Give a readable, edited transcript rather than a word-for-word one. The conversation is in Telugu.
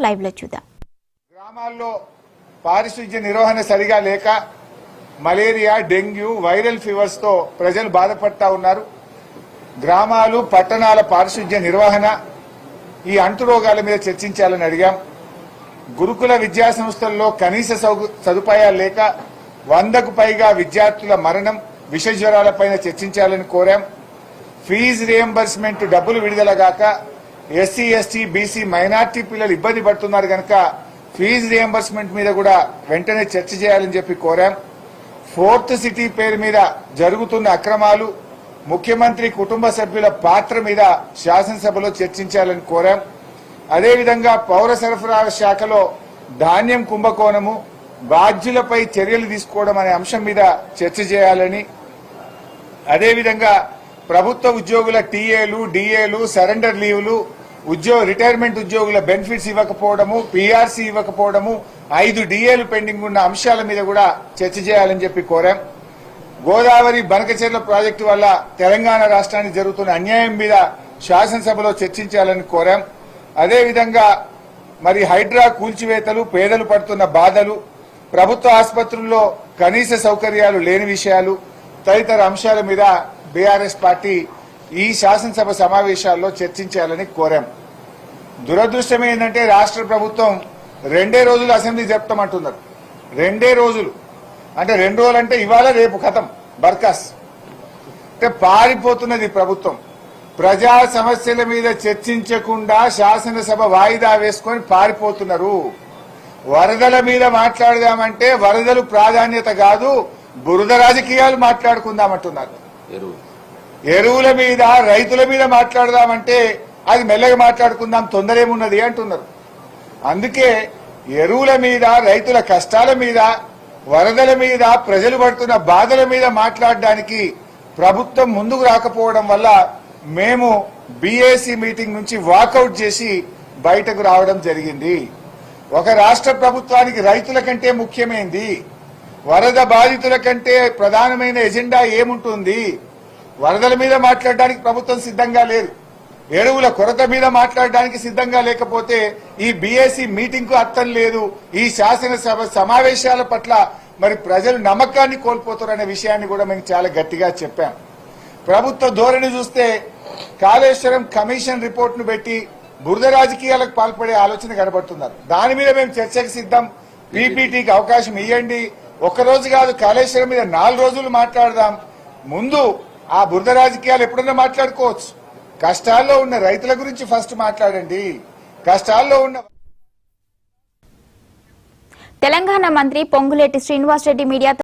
లైవ్ లో చూద్దాం. గ్రామాల్లో పారిశుధ్య నిర్వహణ సరిగా లేక మలేరియా, డెంగ్యూ, వైరల్ ఫీవర్స్ తో ప్రజలు బాధపడతా ఉన్నారు. గ్రామాలు, పట్టణాల పారిశుధ్య నిర్వహణ, ఈ అంటు రోగాల మీద చర్చించాలని అడిగాం. గురుకుల విద్యా సంస్థల్లో కనీస సదుపాయాలు లేక 100కు పైగా విద్యార్థుల మరణం, విష జ్వరాలపైన చర్చించాలని కోరాం. ఫీజు రియంబర్స్మెంట్ డబ్బులు విడుదలగాక ఎస్సీ, ఎస్టీ, బీసీ, మైనార్టీ పిల్లలు ఇబ్బంది పడుతున్నారు కనుక ఫీజు రియంబర్స్మెంట్ మీద కూడా వెంటనే చర్చ చేయాలని చెప్పి కోరాం. 4th సిటీ పేరు మీద జరుగుతున్న అక్రమాలు, ముఖ్యమంత్రి కుటుంబ సభ్యుల పాత్ర మీద శాసనసభలో చర్చించాలని కోరాం. అదేవిధంగా పౌర సరఫరాల శాఖలో ధాన్యం కుంభకోణము, బాధ్యులపై చర్యలు తీసుకోవడం అనే అంశం మీద చర్చ చేయాలని, అదేవిధంగా ప్రభుత్వ ఉద్యోగుల టీఏలు, డిఏలు, సరెండర్ లీవ్లు, రిటైర్మెంట్ ఉద్యోగుల బెనిఫిట్స్ ఇవ్వకపోవడము, పీఆర్సీ ఇవ్వకపోవడము, 5 డిఏలు పెండింగ్ ఉన్న అంశాల మీద కూడా చర్చ చేయాలని చెప్పి కోరాం. గోదావరి బనకచెర్ల ప్రాజెక్టు వల్ల తెలంగాణ రాష్ట్రానికి జరుగుతున్న అన్యాయం మీద శాసనసభలో చర్చించాలని కోరాం. అదేవిధంగా మరి హైడ్రా కూల్చివేతలు, పేదలు పడుతున్న బాధలు, ప్రభుత్వ ఆసుపత్రుల్లో కనీస సౌకర్యాలు లేని విషయాలు తదితర అంశాల మీద బీఆర్ఎస్ పార్టీ ఈ శాసనసభ సమావేశాల్లో చర్చించాలని కోరాం. దురదృష్టం ఏంటంటే రాష్ట్ర ప్రభుత్వం 2 రోజులు అసెంబ్లీ జరుపుతామంటున్నారు. 2 రోజులు అంటే 2 రోజులు అంటే ఇవాళ రేపు ఖతం బర్కాస్. అంటే పారిపోతున్నది ప్రభుత్వం. ప్రజా సమస్యల మీద చర్చించకుండా శాసనసభ వాయిదా వేసుకొని పారిపోతున్నారు. వరదల మీద మాట్లాడదామంటే వరదలు ప్రాధాన్యత కాదు, బురద రాజకీయాలు మాట్లాడుకుందామంటున్నారు. ఎరువుల మీద, రైతుల మీద మాట్లాడదామంటే అది మెల్లగా మాట్లాడుకుందాం, తొందర ఏమున్నది అంటున్నారు. అందుకే ఎరువుల మీద, రైతుల కష్టాల మీద, వరదల మీద, ప్రజలు పడుతున్న బాధల మీద మాట్లాడడానికి ప్రభుత్వం ముందుకు రాకపోవడం వల్ల మేము బీఏసీ మీటింగ్ నుంచి వాకౌట్ చేసి బయటకు రావడం జరిగింది. ఒక రాష్ట్ర ప్రభుత్వానికి రైతుల కంటే ముఖ్యమైంది, వరద బాధితుల కంటే ప్రధానమైన ఎజెండా ఏముంటుంది? వరదల మీద మాట్లాడడానికి ప్రభుత్వం సిద్ధంగా లేదు, ఎరువుల కొరత మీద మాట్లాడడానికి సిద్ధంగా లేకపోతే ఈ బీఏసీ మీటింగ్ కు అర్థం లేదు. ఈ శాసనసభ సమావేశాల పట్ల మరి ప్రజలు నమ్మకాన్ని కోల్పోతారనే విషయాన్ని కూడా మేము చాలా గట్టిగా చెప్పాం. ప్రభుత్వ ధోరణి చూస్తే కాళేశ్వరం కమిషన్ రిపోర్ట్ ను పెట్టి బురద రాజకీయాలకు పాల్పడే ఆలోచన కనబడుతున్నారు. దాని మీద మేము చర్చకు సిద్ధం. పీపీటీకి అవకాశం ఇవ్వండి. ఒక్కరోజు కాదు, కాళేశ్వరం మీద 4 రోజులు మాట్లాడదాం. ముందు ఆ బురద రాజకీయాలు ఎప్పుడన్నా మాట్లాడుకోవచ్చు. కష్టాల్లో ఉన్న రైతుల గురించి ఫస్ట్ మాట్లాడండి. కష్టాల్లో ఉన్న తెలంగాణ మంత్రి పొంగులేటి శ్రీనివాస్ రెడ్డి మీడియాతో